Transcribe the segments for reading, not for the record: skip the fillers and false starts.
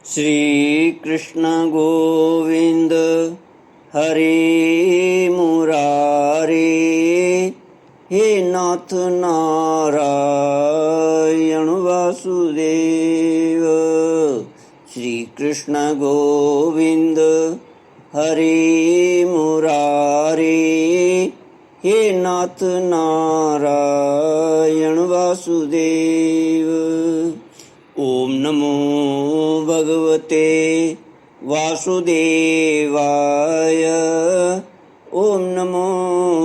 श्री कृष्ण गोविंद हरे मुरारे, हे नाथ नारायण वासुदेव। श्री कृष्ण गोविंद हरे मुरारे, हे नाथ नारायण वासुदेव। ओम नमो भगवते वासुदेवाय। ओम नमो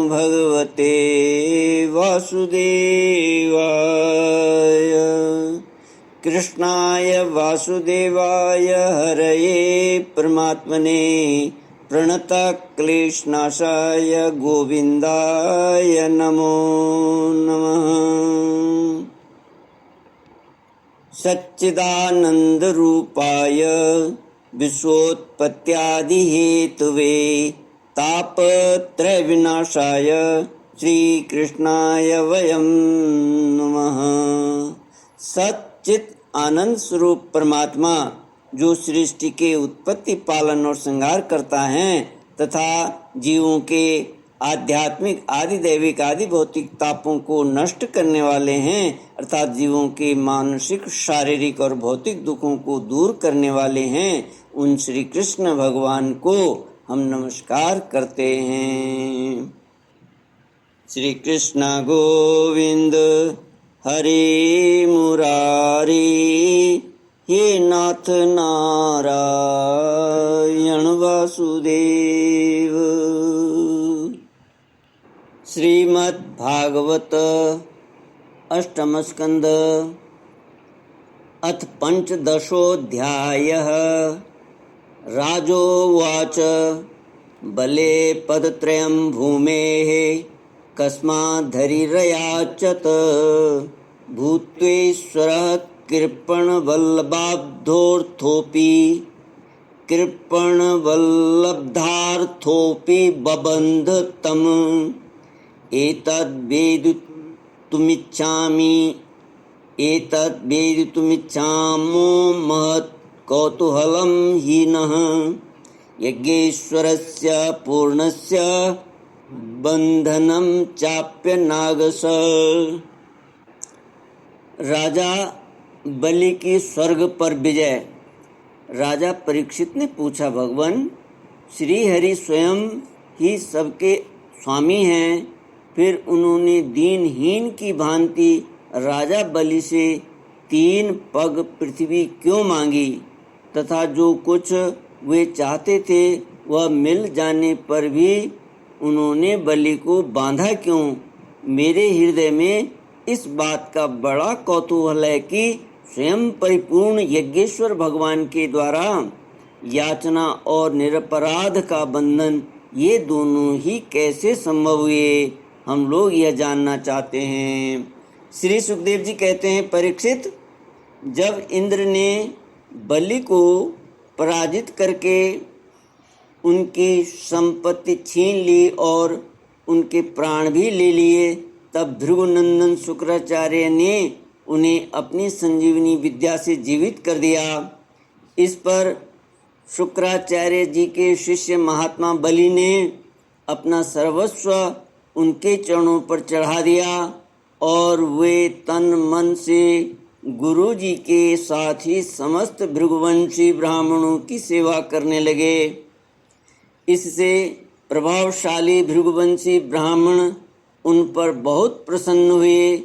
भगवते वासुदेवाय। कृष्णाय वासुदेवाय हरये परमात्मने प्रणतक्लेशनाशाय गोविन्दाय नमो नमः। सच्चिदानन्दरूपाय विश्वोत्पत्त्यादिहेतवे तापत्रयविनाशाय श्रीकृष्णाय वयं नमः। सच्चित आनंद स्वरूप परमात्मा जो सृष्टि के उत्पत्ति, पालन और संहार करता है तथा जीवों के आध्यात्मिक, आदि दैविक, आदि भौतिक तापों को नष्ट करने वाले हैं, अर्थात जीवों के मानसिक, शारीरिक और भौतिक दुखों को दूर करने वाले हैं, उन श्री कृष्ण भगवान को हम नमस्कार करते हैं। श्री कृष्ण गोविंद हरे मुरारी, हे नाथ नारायण वासुदेव। श्रीमद् भागवत अष्टम स्कंद अथ पंचदशोऽध्यायः। राजोवाच बले पदत्रयं भूमेः कस्माद्धरिरयाच्यत भूत्वेश्वरः कृपणवल्लभाब्धोऽर्थोऽपि कृपणवल्लभार्थोऽपि बबन्ध तम् एतद्वेदितुमिच्छामो महत् कौतूहलं हि नः यज्ञेश्वरस्य पूर्णस्य बंधनं चाप्य नागस। राजा बलि की स्वर्ग पर विजय। राजा परीक्षित ने पूछा, भगवान श्री हरि स्वयं ही सबके स्वामी हैं, फिर उन्होंने दीनहीन की भांति राजा बलि से 3 पग पृथ्वी क्यों मांगी, तथा जो कुछ वे चाहते थे वह मिल जाने पर भी उन्होंने बलि को बांधा क्यों। मेरे हृदय में इस बात का बड़ा कौतूहल है कि स्वयं परिपूर्ण यज्ञेश्वर भगवान के द्वारा याचना और निरपराध का बंधन, ये दोनों ही कैसे संभव हुए, हम लोग यह जानना चाहते हैं। श्री सुखदेव जी कहते हैं, परीक्षित, जब इंद्र ने बलि को पराजित करके उनकी संपत्ति छीन ली और उनके प्राण भी ले लिए, तब भृगुनंदन शुक्राचार्य ने उन्हें अपनी संजीवनी विद्या से जीवित कर दिया। इस पर शुक्राचार्य जी के शिष्य महात्मा बलि ने अपना सर्वस्व उनके चरणों पर चढ़ा दिया और वे तन मन से गुरु जी के साथ ही समस्त भृगुवंशी ब्राह्मणों की सेवा करने लगे। इससे प्रभावशाली भृगुवंशी ब्राह्मण उन पर बहुत प्रसन्न हुए।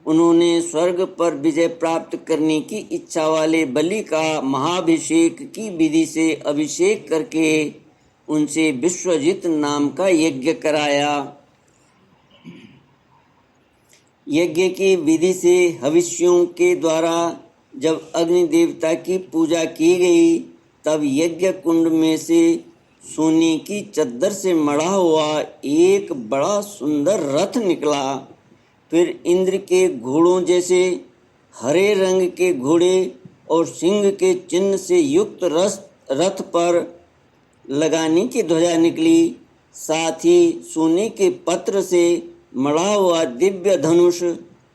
उन्होंने स्वर्ग पर विजय प्राप्त करने की इच्छा वाले बलि का महाभिषेक की विधि से अभिषेक करके उनसे विश्वजित नाम का यज्ञ कराया। यज्ञ की विधि से हविष्यों के द्वारा जब अग्नि देवता की पूजा की गई, तब यज्ञ कुंड में से सोने की चद्दर से मढ़ा हुआ एक बड़ा सुंदर रथ निकला। फिर इंद्र के घोड़ों जैसे हरे रंग के घोड़े और सिंह के चिन्ह से युक्त रथ पर लगाने की ध्वजा निकली। साथ ही सोने के पत्र से मढ़ा हुआ दिव्य धनुष,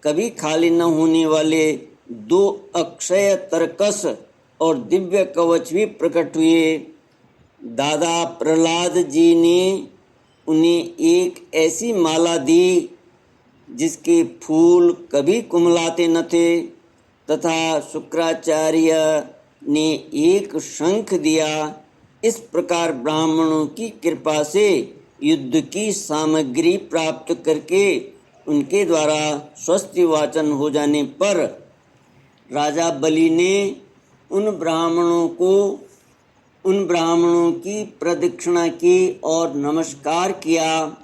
कभी खाली न होने वाले 2 अक्षय तरकस और दिव्य कवच भी प्रकट हुए। दादा प्रहलाद जी ने उन्हें एक ऐसी माला दी जिसके फूल कभी कुमलाते न थे, तथा शुक्राचार्य ने एक शंख दिया। इस प्रकार ब्राह्मणों की कृपा से युद्ध की सामग्री प्राप्त करके उनके द्वारा स्वस्ति वाचन हो जाने पर राजा बलि ने उन ब्राह्मणों की प्रदक्षिणा की और नमस्कार किया।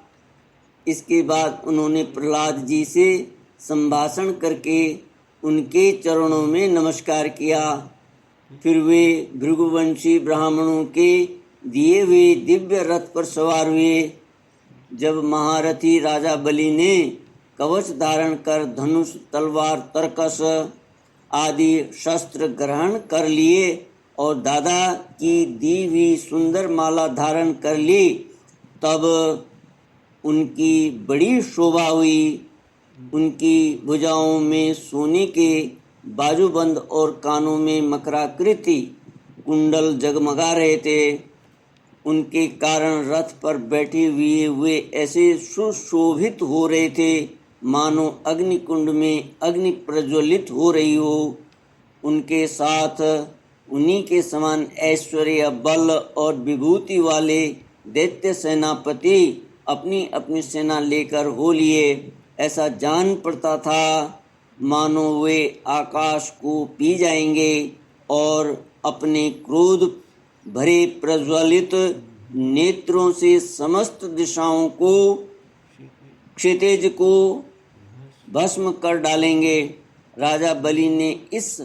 इसके बाद उन्होंने प्रहलाद जी से संभाषण करके उनके चरणों में नमस्कार किया। फिर वे भृगुवंशी ब्राह्मणों के दिए हुए दिव्य रथ पर सवार हुए। जब महारथी राजा बलि ने कवच धारण कर धनुष, तलवार, तरकस आदि शस्त्र ग्रहण कर लिए और दादा की दी हुई सुंदर माला धारण कर ली, तब उनकी बड़ी शोभा हुई। उनकी भुजाओं में सोने के बाजूबंद और कानों में मकराकृति कुंडल जगमगा रहे थे। उनके कारण रथ पर बैठे हुए वे ऐसे सुशोभित हो रहे थे मानो अग्निकुंड में अग्नि प्रज्वलित हो रही हो। उनके साथ उन्हीं के समान ऐश्वर्य, बल और विभूति वाले दैत्य सेनापति अपनी अपनी सेना लेकर हो लिए। ऐसा जान पड़ता था मानो वे आकाश को पी जाएंगे और अपने क्रोध भरे प्रज्वलित नेत्रों से समस्त दिशाओं को, क्षितिज को भस्म कर डालेंगे। राजा बलि ने इस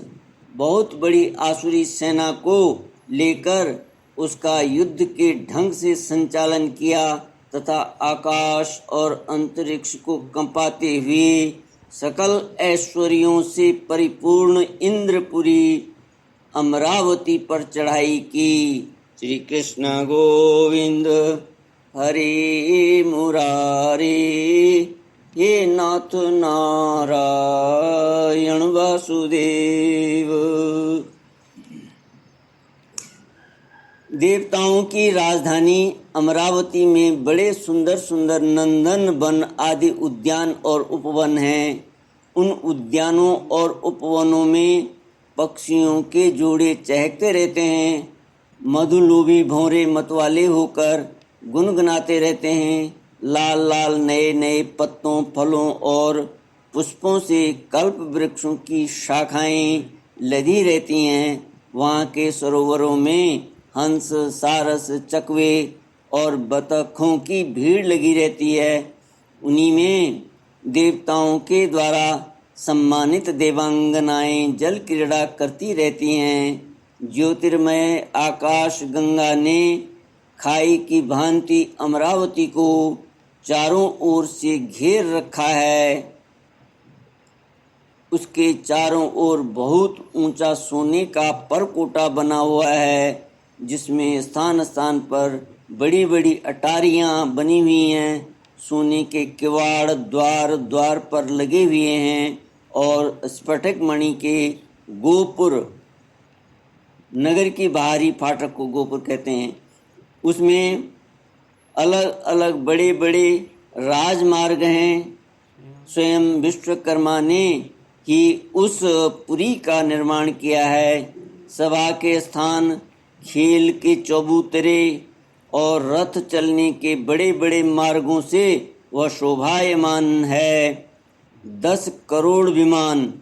बहुत बड़ी आसुरी सेना को लेकर उसका युद्ध के ढंग से संचालन किया तथा आकाश और अंतरिक्ष को कंपाते हुए सकल ऐश्वर्यों से परिपूर्ण इंद्रपुरी अमरावती पर चढ़ाई की। श्री कृष्ण गोविंद हरे मुरारी, हे नाथ नारायण वासुदेव। देवताओं की राजधानी अमरावती में बड़े सुंदर सुंदर नंदन वन आदि उद्यान और उपवन हैं। उन उद्यानों और उपवनों में पक्षियों के जोड़े चहकते रहते हैं। मधुलोभी भौरे मतवाले होकर गुनगुनाते रहते हैं। लाल लाल नए नए पत्तों, फलों और पुष्पों से कल्प वृक्षों की शाखाएं लदी रहती हैं। वहाँ के सरोवरों में हंस, सारस, चकवे और बतखों की भीड़ लगी रहती है। उन्हीं में देवताओं के द्वारा सम्मानित देवांगनाएं जल क्रीड़ा करती रहती हैं। ज्योतिर्मय आकाश गंगा ने खाई की भांति अमरावती को चारों ओर से घेर रखा है। उसके चारों ओर बहुत ऊंचा सोने का परकोटा बना हुआ है, जिसमें स्थान स्थान पर बड़ी बड़ी अटारियां बनी हुई हैं। सोने के किवाड़ द्वार द्वार पर लगे हुए हैं और स्फटिक मणि के गोपुर, नगर की बाहरी फाटक को गोपुर कहते हैं, उसमें अलग अलग बड़े बड़े राजमार्ग हैं। स्वयं विश्वकर्मा ने ही उस पुरी का निर्माण किया है। सभा के स्थान, खेल के चबूतरे और रथ चलने के बड़े बड़े मार्गों से वह शोभायमान है। 10 करोड़ विमान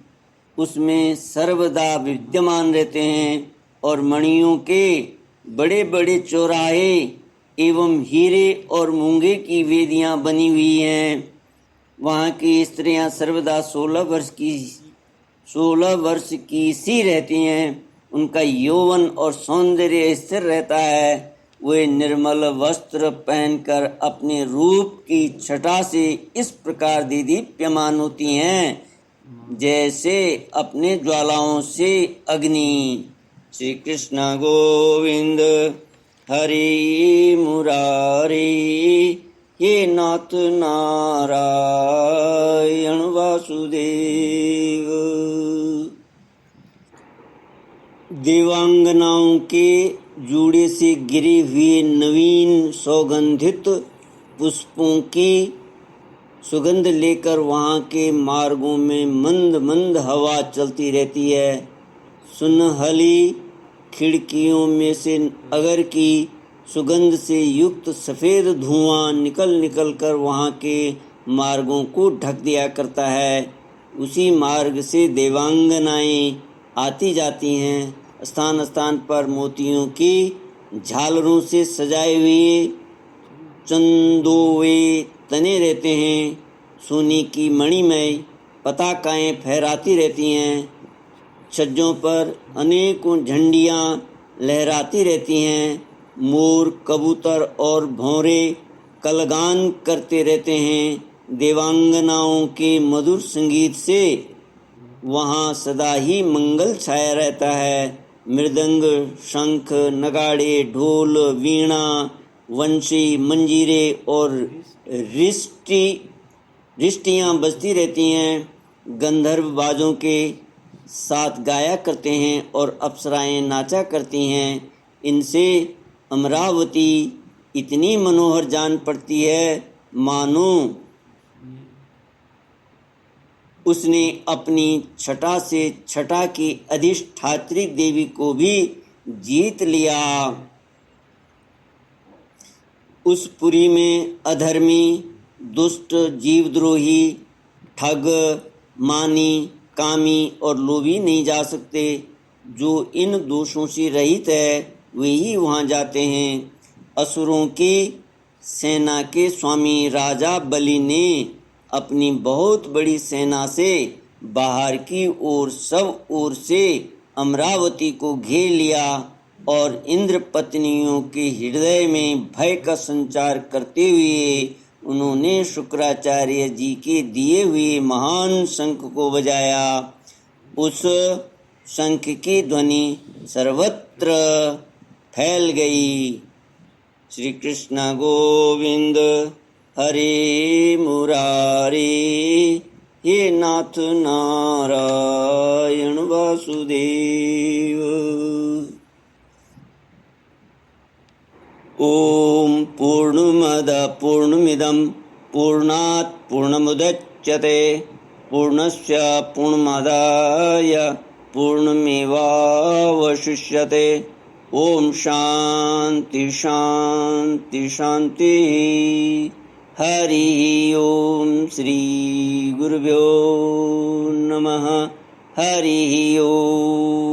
उसमें सर्वदा विद्यमान रहते हैं और मणियों के बड़े बड़े चौराहे एवं हीरे और मूंगे की वेदियां बनी हुई हैं। वहाँ की स्त्रियां सर्वदा 16 वर्ष की सी रहती हैं। उनका यौवन और सौंदर्य स्थिर रहता है। वे निर्मल वस्त्र पहनकर अपने रूप की छटा से इस प्रकार दीप्यमान होती हैं जैसे अपने ज्वालाओं से अग्नि। श्री कृष्ण गोविंद हरि मुरारी, हे नाथ नारायण वासुदेव। देवांगनाओं के जूड़े से गिरे हुए नवीन सुगंधित पुष्पों की सुगंध लेकर वहाँ के मार्गों में मंद मंद हवा चलती रहती है। सुनहली खिड़कियों में से अगर की सुगंध से युक्त सफ़ेद धुआं निकल निकल कर वहाँ के मार्गों को ढक दिया करता है। उसी मार्ग से देवांगनाएं आती जाती हैं। स्थान स्थान पर मोतियों की झालरों से सजाए हुए चंदोवे तने रहते हैं। सोने की मणिमय पताकाएं फहराती रहती हैं। छज्जों पर अनेकों झंडियाँ लहराती रहती हैं। मोर, कबूतर और भौरे कलगान करते रहते हैं। देवांगनाओं के मधुर संगीत से वहाँ सदा ही मंगल छाया रहता है। मृदंग, शंख, नगाड़े, ढोल, वीणा, वंशी, मंजीरे और रिष्टियाँ बजती रहती हैं। गंधर्व बाजों के साथ गाया करते हैं और अप्सराएं नाचा करती हैं। इनसे अमरावती इतनी मनोहर जान पड़ती है मानो उसने अपनी छटा से छटा की अधिष्ठात्री देवी को भी जीत लिया। उस पुरी में अधर्मी, दुष्ट, जीवद्रोही, ठग, मानी, कामी और लोभी नहीं जा सकते। जो इन दोषों से रहित है वे ही वहाँ जाते हैं। असुरों की सेना के स्वामी राजा बलि ने अपनी बहुत बड़ी सेना से बाहर की ओर सब ओर से अमरावती को घेर लिया और इंद्र पत्नियों के हृदय में भय का संचार करते हुए उन्होंने शुक्राचार्य जी के दिए हुए महान शंख को बजाया। उस शंख की ध्वनि सर्वत्र फैल गई। श्री कृष्ण गोविंद हरे मुरारे, हे नाथ नारायण वासुदेव। ओम पूर्णमद पूर्णमिदं पूर्णात् पूर्णमुदच्यते पूर्णस्य पूर्णमादाय पूर्णमेवावशिष्यते। ओम शांति शांति शांति। हरि ओम श्री गुरुभ्यो नमः। हरि ओम।